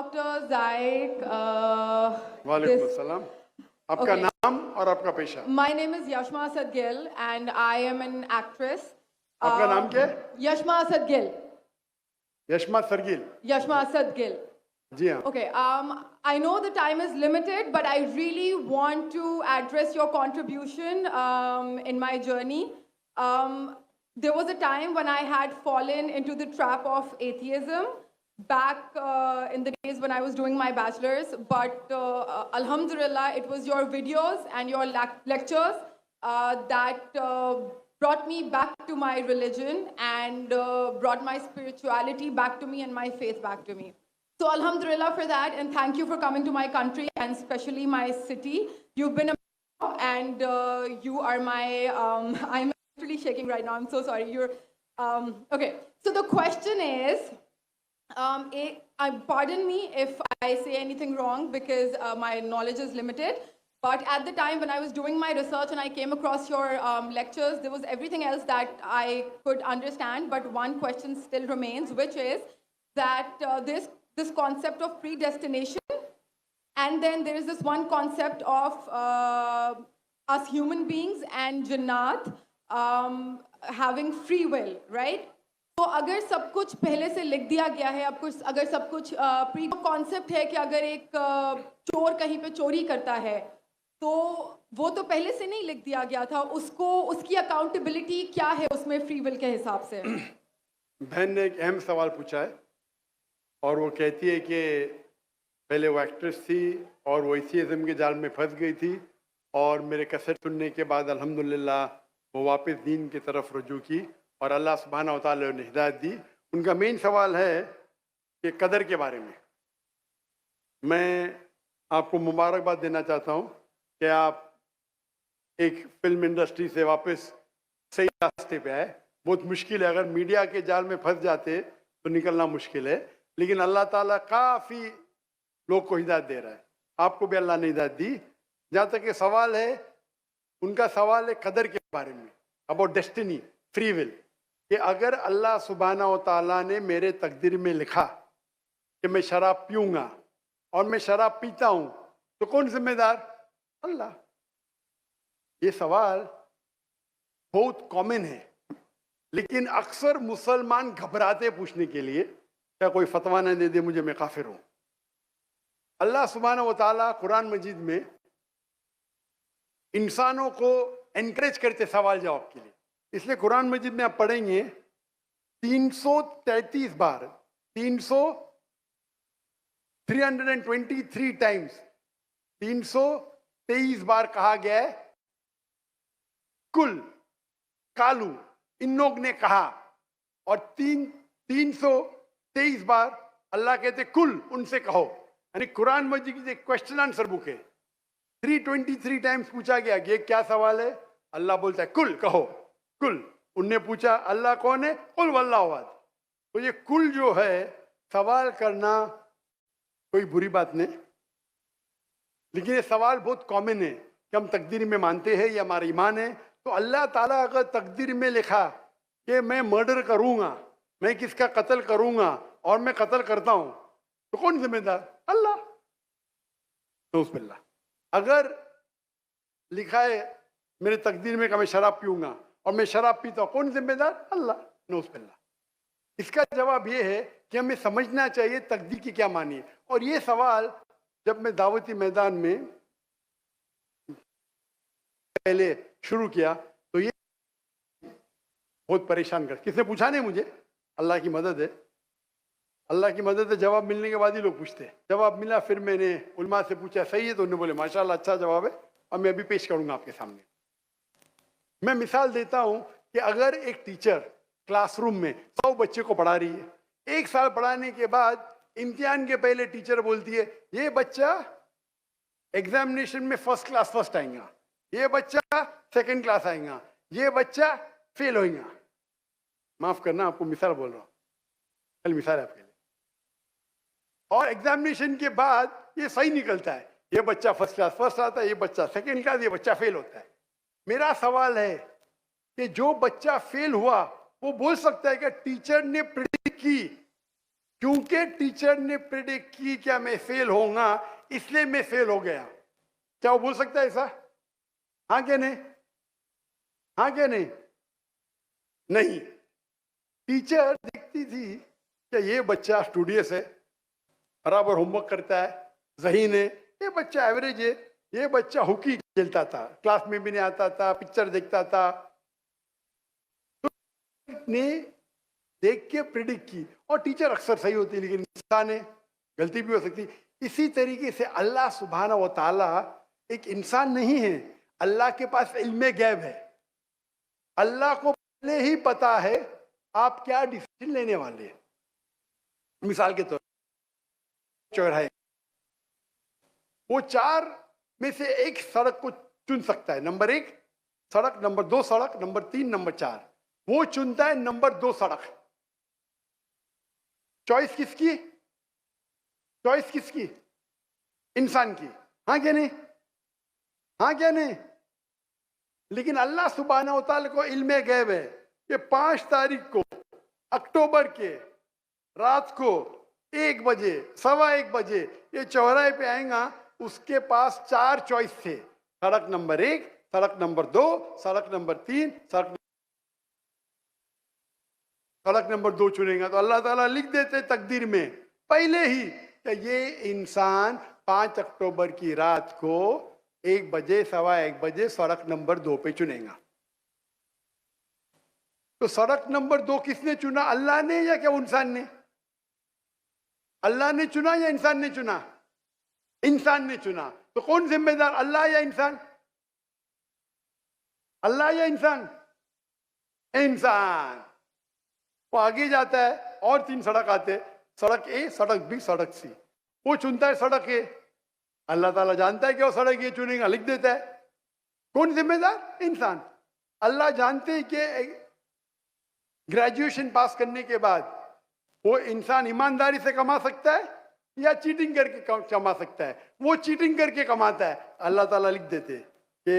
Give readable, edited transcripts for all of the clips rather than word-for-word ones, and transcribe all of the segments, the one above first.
Dr. Zaik. वालेकुम अस्सलाम. आपका Okay. नाम और आपका पेशा. My name is Yashma Asad Gill and I am an actress. आपका नाम क्या है? Yashma Asad Gill. Yashma सरगिल. Yashma Asad Gill. जी हाँ. Okay, I know the time is limited, but I really want to address your contribution in my journey. There was a time when I had fallen into the trap of atheism back in the days when I was doing my bachelor's, but Alhamdulillah, it was your videos and your lectures that brought me back to my religion and brought my spirituality back to me and my faith back to me. So Alhamdulillah for that, and thank you for coming to my country and especially my city. You've been a and you are my, I'm actually shaking right now, I'm so sorry. You're, okay, so the question is, pardon me if I say anything wrong because my knowledge is limited, but at the time when I was doing my research and I came across your lectures, there was everything else that I could understand, but one question still remains, which is that this concept of predestination, and then there is this one concept of us human beings and Jannat having free will, right? तो अगर सब कुछ पहले से लिख दिया गया है, अब कुछ अगर सब कुछ प्री कॉन्सेप्ट है कि अगर एक चोर कहीं पे चोरी करता है तो वो तो पहले से नहीं लिख दिया गया था, उसको उसकी अकाउंटेबिलिटी क्या है उसमें फ्री विल के हिसाब से? बहन ने एक अहम सवाल पूछा है और वो कहती है कि पहले वो एक्ट्रेस थी और वो एथियज्म के जाल में फंस गई थी और मेरे कैसेट सुनने के बाद अल्हम्दुलिल्लाह वो वापस दीन की तरफ रुजू की और अल्लाह सुब्हानहू व तआला ने हिदायत दी. उनका मेन सवाल है कि कदर के बारे में. मैं आपको मुबारकबाद देना चाहता हूँ कि आप एक फिल्म इंडस्ट्री से वापस सही रास्ते पे आए. बहुत मुश्किल है, अगर मीडिया के जाल में फंस जाते तो निकलना मुश्किल है, लेकिन अल्लाह ताला काफ़ी लोग को हिदायत दे रहा है. आपको भी अल्लाह ने हिदायत दी. जहाँ तक ये सवाल है, उनका सवाल है कदर के बारे में, अबाउट डेस्टिनी, फ्री विल, कि अगर अल्लाह सुब्हानहू व तआला ने मेरे तकदीर में लिखा कि मैं शराब पीऊँगा और मैं शराब पीता हूँ तो कौन जिम्मेदार? अल्लाह. ये सवाल बहुत कॉमन है, लेकिन अक्सर मुसलमान घबराते पूछने के लिए, क्या कोई फतवा न दे दे मुझे, मैं काफिर हूँ. अल्लाह सुब्हानहू व तआला कुरान मजीद में इंसानों को एनकरेज करते सवाल जवाब के लिए. इसलिए कुरान मजीद में आप पढ़ेंगे 333 बार, 323 टाइम्स, 323 बार कहा गया है कुल, कालू, इन लोग ने कहा, और 323 बार अल्लाह कहते कुल, उनसे कहो. यानी कुरान मजीद की क्वेश्चन आंसर बुक है. 323 टाइम्स पूछा गया कि ये क्या सवाल है, अल्लाह बोलता है कुल, कहो कुल. उनने पूछा अल्लाह कौन है, कुल वल्लाहु अहद. तो ये कुल जो है, सवाल करना कोई बुरी बात नहीं, लेकिन ये सवाल बहुत कॉमन है कि हम तकदीर में मानते हैं, ये हमारा ईमान है. तो अल्लाह ताला अगर तकदीर में लिखा कि मैं मर्डर करूंगा, मैं किसका कत्ल करूंगा और मैं कत्ल करता हूं, तो कौन जिम्मेदार? अल्लाह. नऊज़ुबिल्लाह. अगर लिखा है मेरे तकदीर में कि मैं शराब पीऊंगा और मैं शराब पीता हूं, कौन जिम्मेदार? अल्लाह. नऊज़ुबिल्लाह. इसका जवाब ये है कि हमें समझना चाहिए तकदीर की क्या मानी है. और ये सवाल जब मैं दावती मैदान में पहले शुरू किया तो ये बहुत परेशान कर, किसने पूछा नहीं मुझे, अल्लाह की मदद है, अल्लाह की मदद है. जवाब मिलने के बाद ही लोग पूछते हैं. जवाब मिला, फिर मैंने उलमा से पूछा सही है, तो उन्होंने बोले माशाल्लाह अच्छा जवाब है, और मैं अभी पेश करूंगा आपके सामने. मैं मिसाल देता हूं कि अगर एक टीचर क्लासरूम में 100 बच्चे को पढ़ा रही है, 1 साल पढ़ाने के बाद इम्तिहान के पहले टीचर बोलती है ये बच्चा एग्जामिनेशन में फर्स्ट क्लास फर्स्ट आएगा, ये बच्चा सेकंड क्लास आएगा, ये बच्चा फेल होगा. माफ करना, आपको मिसाल बोल रहा हूं, कल मिसाल है आपके लिए. और एग्जामिनेशन के बाद ये सही निकलता है, ये बच्चा फर्स्ट क्लास फर्स्ट आता है, ये बच्चा सेकंड क्लास, ये बच्चा फेल होता है. मेरा सवाल है कि जो बच्चा फेल हुआ वो बोल सकता है कि टीचर ने प्रेडिक्ट की क्योंकि टीचर ने प्रेडिक्ट की क्या मैं फेल होऊंगा, इसलिए मैं फेल हो गया। क्या वो बोल सकता है ऐसा? हाँ क्या नहीं? हाँ क्या नहीं? नहीं। टीचर देखती थी कि ये बच्चा स्टूडियस है, बराबर होमवर्क करता है, ज़हीन है, ये बच्चा एवरेज है, ये बच्चा हॉकी खेलता था, क्लास में भी नहीं आता था, पिक्चर देखता था, ने देख के प्रिडिक्ट की। और टीचर अक्सर सही होती है, लेकिन इंसान है, गलती भी हो सकती। इसी तरीके से अल्लाह सुब्हाना व ताला एक इंसान नहीं है, अल्लाह के पास इल्मे गैब है। अल्लाह को पहले ही पता है आप क्या डिसीजन लेने वाले हैं। मिसाल के तौर चौराहे, वो चार में से एक सड़क को चुन सकता है, नंबर 1 सड़क, नंबर 2 सड़क, नंबर 3, नंबर 4। वो चुनता है नंबर 2 सड़क। चॉइस किसकी? चॉइस किसकी? इंसान की। हाँ क्या नहीं? हाँ क्या नहीं? लेकिन अल्लाह सुब्हाना व तआला को इल्मे गैब है कि 5 तारीख को अक्टूबर के रात को 1 बजे, 1:15 बजे ये चौराहे पे आएगा। उसके पास 4 चॉइस थे, सड़क नंबर 1, सड़क नंबर 2, सड़क नंबर 3, सड़क नंबर 2 चुनेगा। तो अल्लाह ताला लिख देते तकदीर में पहले ही कि ये इंसान 5 अक्टूबर की रात को 1 बजे, 1:15 बजे सड़क नंबर 2 पे चुनेगा। तो सड़क नंबर 2 किसने चुना? अल्लाह ने या क्या इंसान ने? अल्लाह ने चुना या इंसान ने चुना? इंसान ने चुना। तो कौन जिम्मेदार, अल्लाह या इंसान? अल्लाह या इंसान? इंसान। वो आगे जाता है और 3 सड़क आते, सड़क ए, सड़क बी, सड़क सी। वो चुनता है सड़क ए। अल्लाह ताला जानता है कि वो सड़क ये चुनेगा, लिख देता है। कौन जिम्मेदार? इंसान। अल्लाह जानते हैं कि ग्रेजुएशन पास करने के बाद वो इंसान ईमानदारी से कमा सकता है या चीटिंग करके कमा सकता है। वो चीटिंग करके कमाता है। अल्लाह ताला लिख देते कि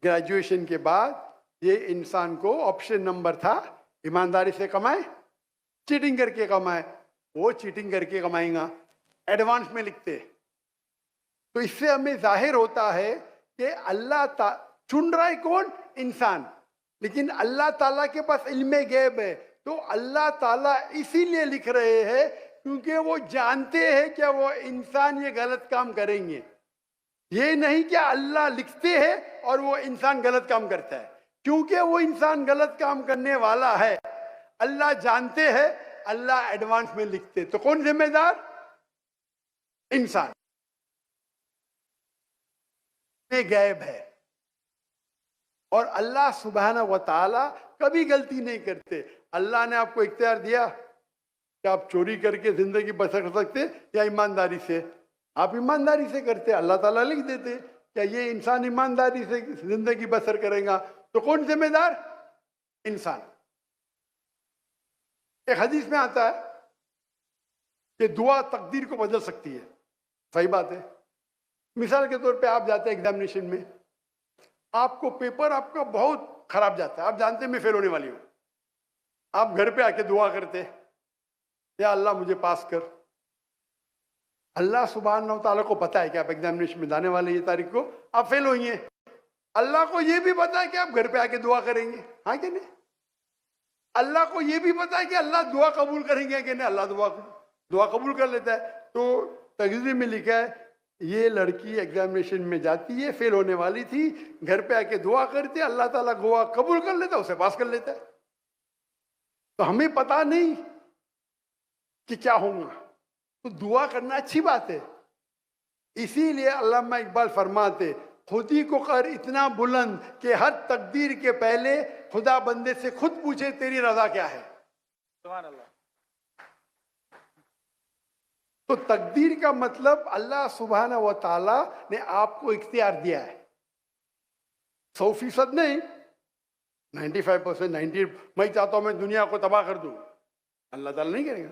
ग्रेजुएशन के बाद ये इंसान को ऑप्शन नंबर था, ईमानदारी से कमाए, चीटिंग करके कमाए। वो चीटिंग करके कमाएगा, एडवांस में लिखते। तो इससे हमें जाहिर होता है कि अल्लाह चुन रहा है कौन? इंसान। लेकिन अल्लाह ताला के पास इल्मे गैब है। तो अल्लाह ताला इसीलिए लिख रहे हैं क्योंकि वो जानते हैं कि वो इंसान ये गलत काम करेंगे। ये नहीं कि अल्लाह लिखते हैं और वो इंसान गलत काम करता है। क्योंकि वो इंसान गलत काम करने वाला है, अल्लाह जानते हैं, अल्लाह एडवांस में लिखते। तो कौन जिम्मेदार? इंसान में गैब है। और अल्लाह सुब्हाना व तआला कभी गलती नहीं करते। अल्लाह ने आपको इख्तियार दिया कि आप चोरी करके जिंदगी बसर कर सकते या ईमानदारी से। आप ईमानदारी से करते, अल्लाह ताला लिख देते क्या ये इंसान ईमानदारी से जिंदगी बसर करेगा। तो कौन जिम्मेदार? इंसान। एक हदीस में आता है कि दुआ तकदीर को बदल सकती है। सही बात है। मिसाल के तौर पे आप जाते हैं एग्जामिनेशन में, आपको पेपर आपका बहुत खराब जाता है, आप जानते हैं मैं फेल होने वाली हूं। आप घर पे आके दुआ करते, या अल्लाह मुझे पास कर। अल्लाह सुब्हानहू व तआला को पता है कि आप एग्जामिनेशन में जाने वाले ये तारीख को आप फेल होंगे। अल्लाह को ये भी पता है कि आप घर पे आके दुआ करेंगे। हाँ कि नहीं? अल्लाह को ये भी पता है कि अल्लाह दुआ कबूल करेंगे कि नहीं। अल्लाह दुआ कबूल कर लेता है। तो तकदीर में लिखा है ये लड़की एग्जामिनेशन में जाती है, फेल होने वाली थी, घर पे आके दुआ करती है, अल्लाह ताला दुआ कबूल कर लेता है, उसे पास कर लेता है। तो हमें पता नहीं कि क्या होगा, तो दुआ करना अच्छी बात है। इसीलिए अल्लामा इकबाल फरमाते खुदी को कर इतना बुलंद कि हर तकदीर के पहले खुदा बंदे से खुद पूछे तेरी रजा क्या है। सुभान अल्लाह। तो तकदीर का मतलब अल्लाह सुब्हाना व तआला ने आपको इख्तियार दिया है। 100% नहीं, 95%, 90। मैं चाहता हूं मैं दुनिया को तबाह कर दूं, अल्लाह ताला नहीं करेगा।